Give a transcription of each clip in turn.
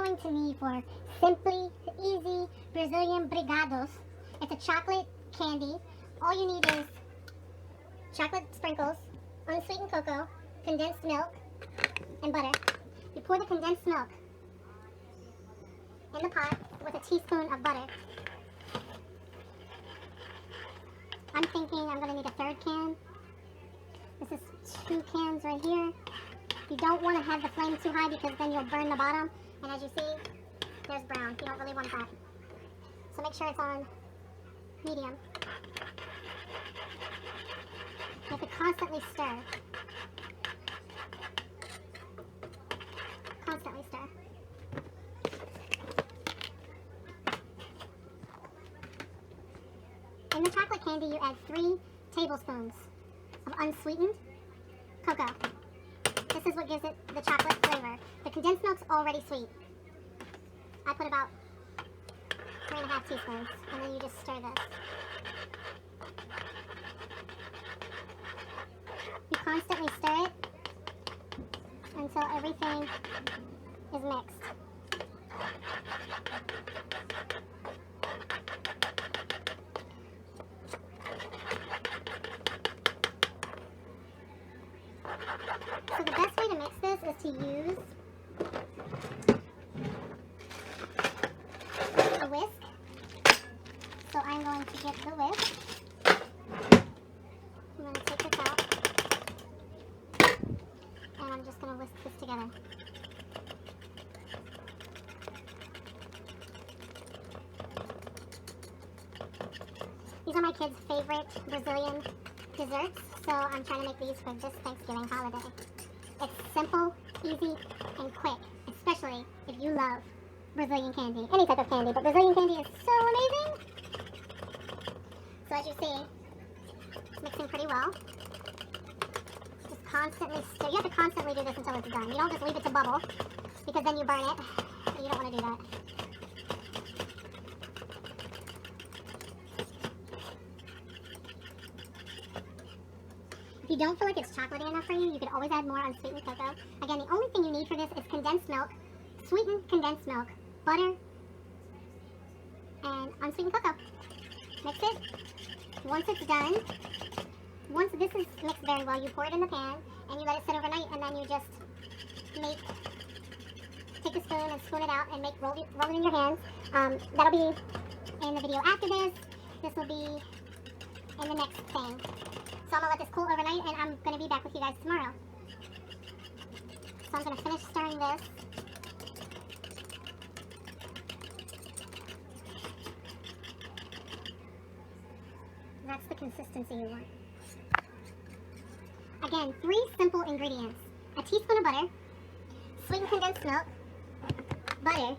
going to need for Simply Easy Brazilian Brigados. It's a chocolate candy. All you need is chocolate sprinkles, unsweetened cocoa, condensed milk, and butter. You pour the condensed milk in the pot with a teaspoon of butter. I'm thinking I'm going to need a third can. This is 2 cans right here. You don't want to have the flame too high because then you'll burn the bottom. And as you see, there's brown. You don't really want that. So make sure it's on medium. You have to constantly stir. Constantly stir. In the chocolate candy, you add 3 tablespoons of unsweetened cocoa. This is what gives it the chocolate flavor. The condensed milk's already sweet. I put about 3.5 teaspoons, and then you just stir this. You constantly stir it until everything is mixed. So the best way to mix this is to use a whisk. So I'm going to get the whisk. I'm going to take this out. And I'm just going to whisk this together. These are my kids' favorite Brazilian desserts, so I'm trying to make these for this Thanksgiving holiday. It's simple, easy, and quick, especially if you love Brazilian candy. Any type of candy, but Brazilian candy is so amazing. So as you see, it's mixing pretty well. Just constantly stir. You have to constantly do this until it's done. You don't just leave it to bubble, because then you burn it. You don't want to do that. If you don't feel like it's chocolatey enough for you, you could always add more unsweetened cocoa. Again, the only thing you need for this is condensed milk, sweetened condensed milk, butter, and unsweetened cocoa. Mix it. Once it's done, once this is mixed very well, you pour it in the pan and you let it sit overnight, and then you just take a spoon and spoon it out and roll it in your hands. That'll be in the video after this. This will be in the next thing. So I'm going to let this cool overnight, and I'm going to be back with you guys tomorrow. So I'm going to finish stirring this. That's the consistency you want. Again, 3 simple ingredients. A teaspoon of butter, sweetened condensed milk, butter,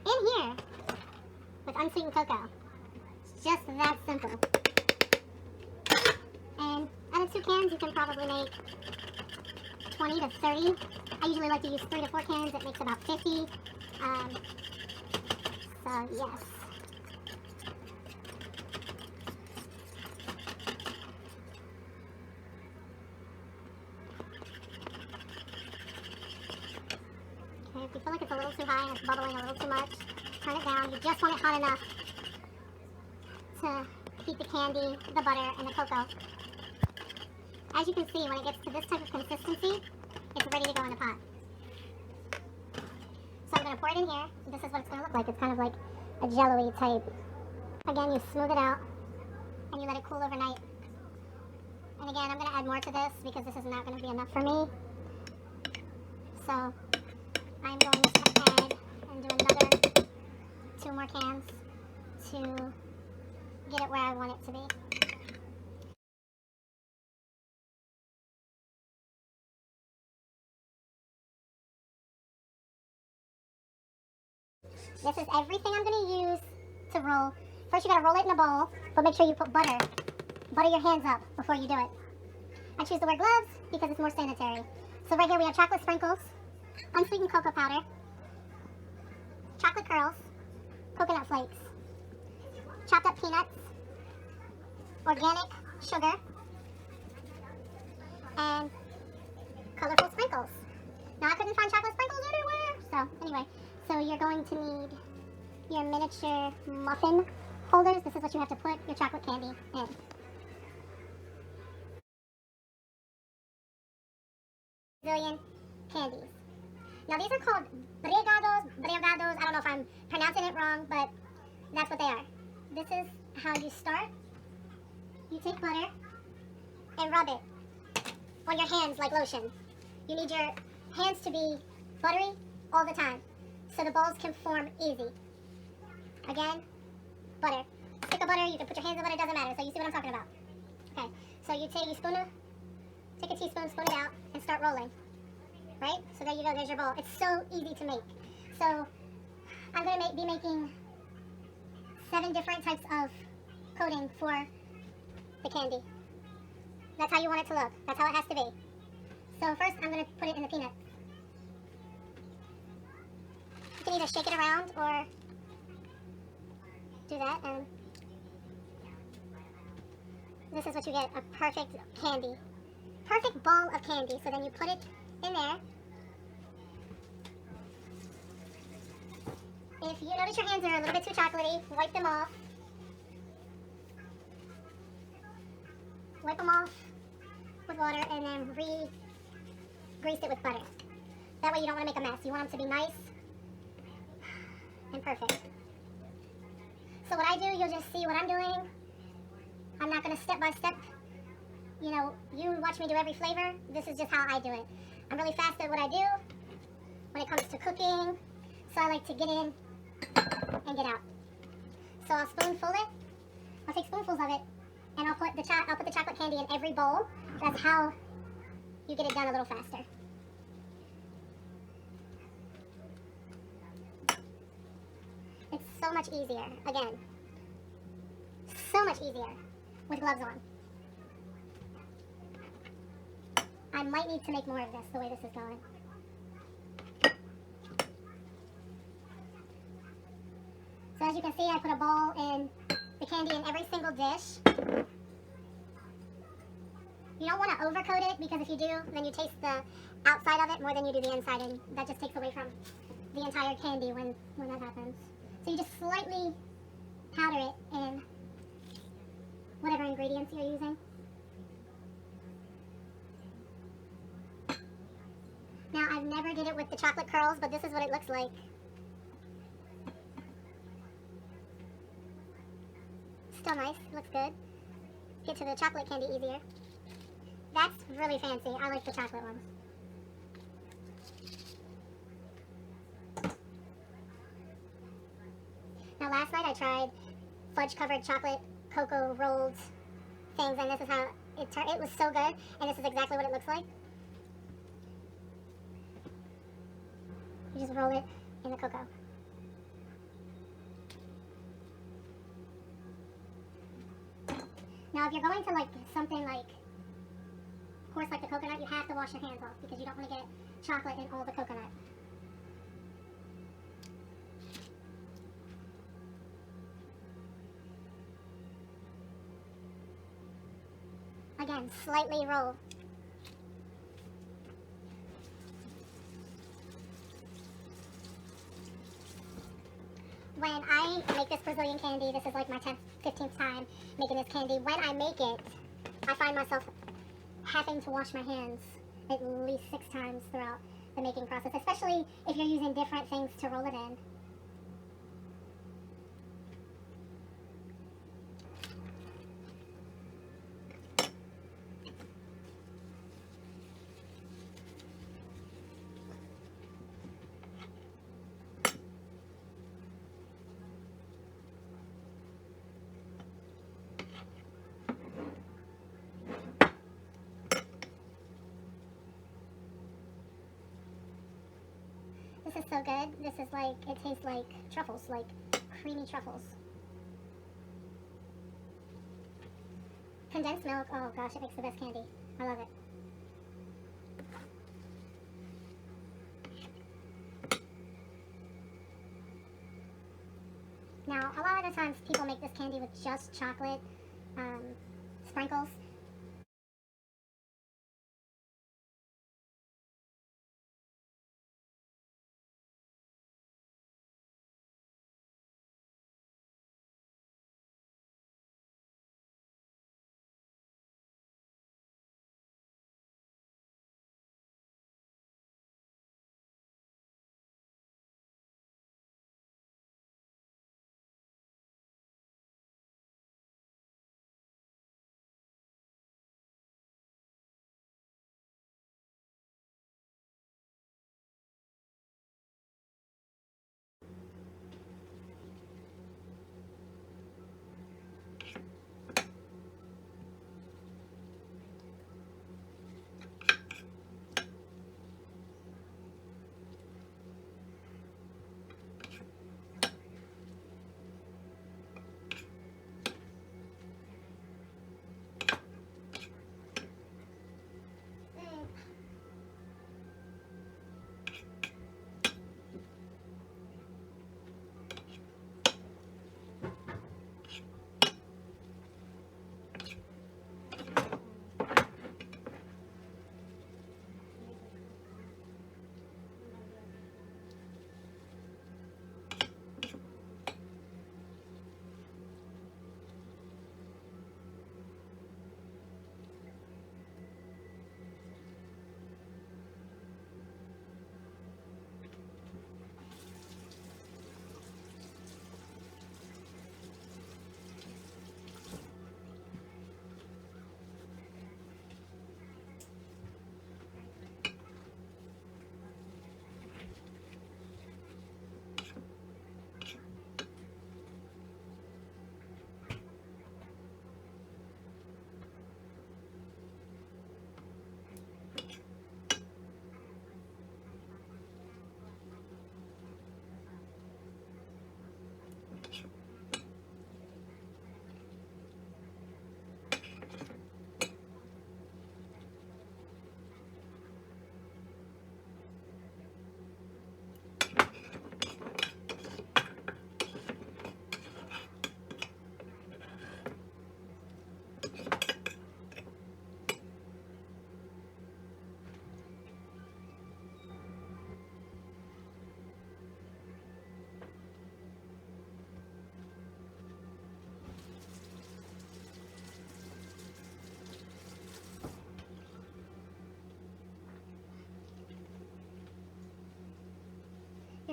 in here with unsweetened cocoa. It's just that simple. And out of 2 cans, you can probably make 20 to 30. I usually like to use 3 to 4 cans. It makes about 50. So yes. Okay, if you feel like it's a little too high and it's bubbling a little too much, turn it down. You just want it hot enough to heat the candy, the butter, and the cocoa. As you can see, when it gets to this type of consistency, it's ready to go in the pot. So I'm going to pour it in here. This is what it's going to look like. It's kind of like a jello-y type. Again, you smooth it out, and you let it cool overnight. And again, I'm going to add more to this because this is not going to be enough for me. So I'm going to add and do another 2 more cans to get it where I want it to be. This is everything I'm going to use to roll. First, you got to roll it in a bowl, but make sure you put butter. Butter your hands up before you do it. I choose to wear gloves because it's more sanitary. So right here we have chocolate sprinkles, unsweetened cocoa powder, chocolate curls, coconut flakes, chopped up peanuts, organic sugar, and colorful sprinkles. Now I couldn't find chocolate sprinkles anywhere, So anyway, so you're going to need your miniature muffin holders. This is what you have to put your chocolate candy in. Brazilian candies. Now these are called brigados. I don't know if I'm pronouncing it wrong, but that's what they are. This is how you start. You take butter and rub it on your hands like lotion. You need your hands to be buttery all the time so the balls can form easy. Again, butter. Stick of butter, you can put your hands in butter, it doesn't matter. So you see what I'm talking about. Okay, so you take a teaspoon, spoon it out, and start rolling. Right? So there you go, there's your ball. It's so easy to make. So I'm going to be making 7 different types of coating for the candy. That's how you want it to look. That's how it has to be. So first I'm going to put it in the peanuts. You can either shake it around or do that, and this is what you get, a perfect candy. Perfect ball of candy. So then you put it in there. If you notice your hands are a little bit too chocolatey, wipe them off. Wipe them off with water and then grease it with butter. That way you don't want to make a mess. You want them to be nice and perfect. So what I do, you'll just see what I'm doing. I'm not going to step by step. You know, you watch me do every flavor. This is just how I do it. I'm really fast at what I do when it comes to cooking. So I like to get in and get out. So I'll spoonful it. I'll take spoonfuls of it, and I'll put the chocolate candy in every bowl. That's how you get it done a little faster. It's so much easier. Again, so much easier with gloves on. I might need to make more of this the way this is going. So as you can see, I put a ball in the candy in every single dish. You don't want to overcoat it, because if you do, then you taste the outside of it more than you do the inside, and that just takes away from the entire candy when that happens. So you just slightly powder it in whatever ingredients you're using. Now, I've never did it with the chocolate curls, but this is what it looks like. Still nice, looks good. Get to the chocolate candy easier. That's really fancy. I like the chocolate ones. Now, last night I tried fudge-covered chocolate cocoa rolled things, and this is how it turned. It was so good, and this is exactly what it looks like. You just roll it in the cocoa. Now, if you're going to like something like, of course, like the coconut, you have to wash your hands off because you don't want to get chocolate in all the coconut. Again, slightly roll. When I make this Brazilian candy, this is like my 10th, 15th time making this candy. When I make it, I find myself having to wash my hands at least 6 times throughout the making process, especially if you're using different things to roll it in. This is so good. This is like, it tastes like truffles, like creamy truffles. Condensed milk, oh gosh, it makes the best candy. I love it. Now, a lot of the times people make this candy with just chocolate sprinkles.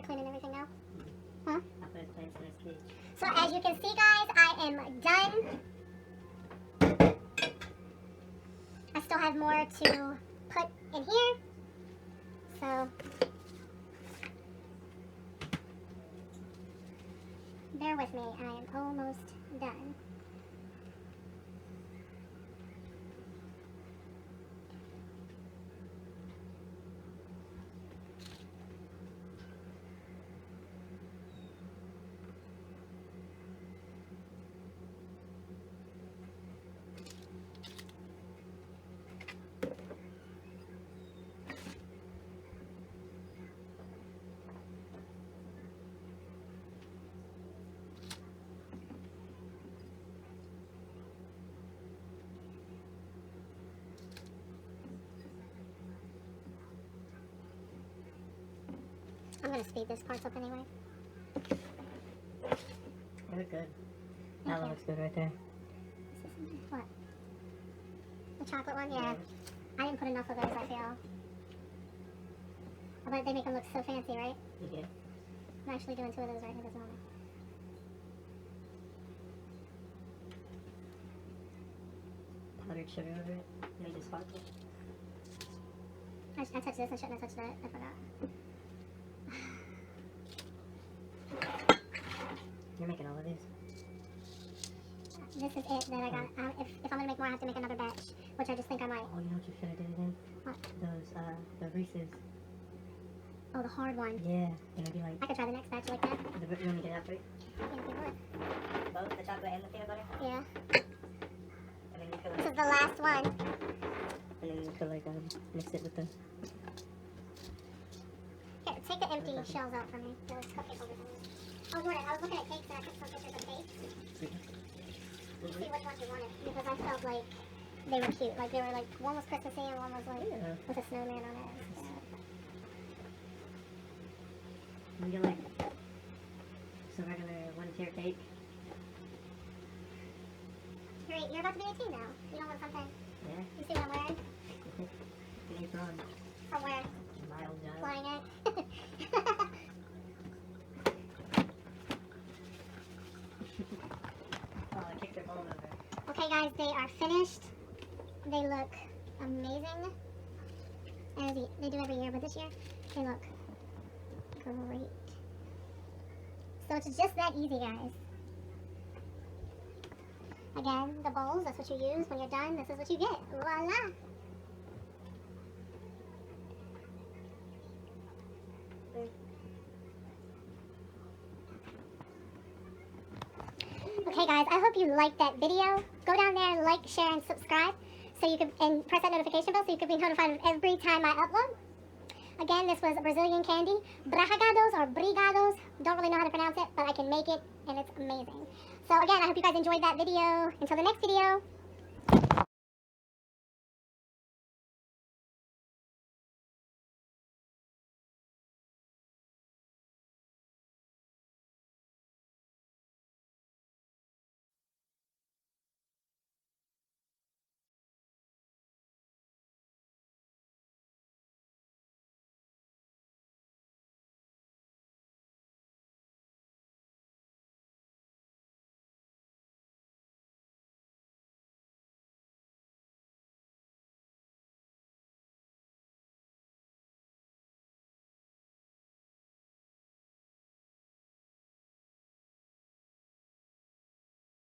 You're cleaning everything now? Huh? I put his plants in his cage. So as you can see, guys, I am done. I still have more to put in here. So bear with me, I am almost done. I'm gonna speed this part up anyway. They look good. Thank That one you. looks good right there. What? The chocolate one? Yeah. I didn't put enough of those, I feel. But they make them look so fancy, right? Yeah. I'm actually doing 2 of those right at this moment. Powdered sugar over it. Made it sparkle. I touched this, I shouldn't have touched that. I forgot. You're making all of these? This is it that I got. If I'm gonna make more, I have to make another batch, which I just think I might. Oh, you know what you should have did again? What? Those, the Reese's. Oh, the hard one. Yeah. They're gonna be like, I could try the next batch like that. you want me to get that for you? Yeah, if you would. Both the chocolate and the peanut butter? Yeah. And then you could This like, is the last one. and then you could like, mix it with the, Here, take the empty shells out for me. There's cupcake holders in there. I was looking at cakes and I took some pictures of cakes. See which ones you wanted. Because I felt like they were cute. Like they were like, one was Christmassy and one was like yeah. with a snowman on it. Yeah. We get like, just a regular 1-tier cake. You're about to be 18 now. You don't want something. Yeah. You see what I'm wearing? Any from From where? my old job. Flying egg. Oh, I kicked their bone over. Okay guys, they are finished. They look amazing. As they do every year, but this year they look great. So it's just that easy, guys. Again, the bowls, that's what you use. When you're done, this is what you get. Voila! Okay guys, I hope you liked that video. Go down there, like, share, and subscribe so you can, and press that notification bell so you can be notified of every time I upload. Again, this was Brazilian candy, brigados or brigados. Don't really know how to pronounce it, but I can make it and it's amazing. So again, I hope you guys enjoyed that video. Until the next video.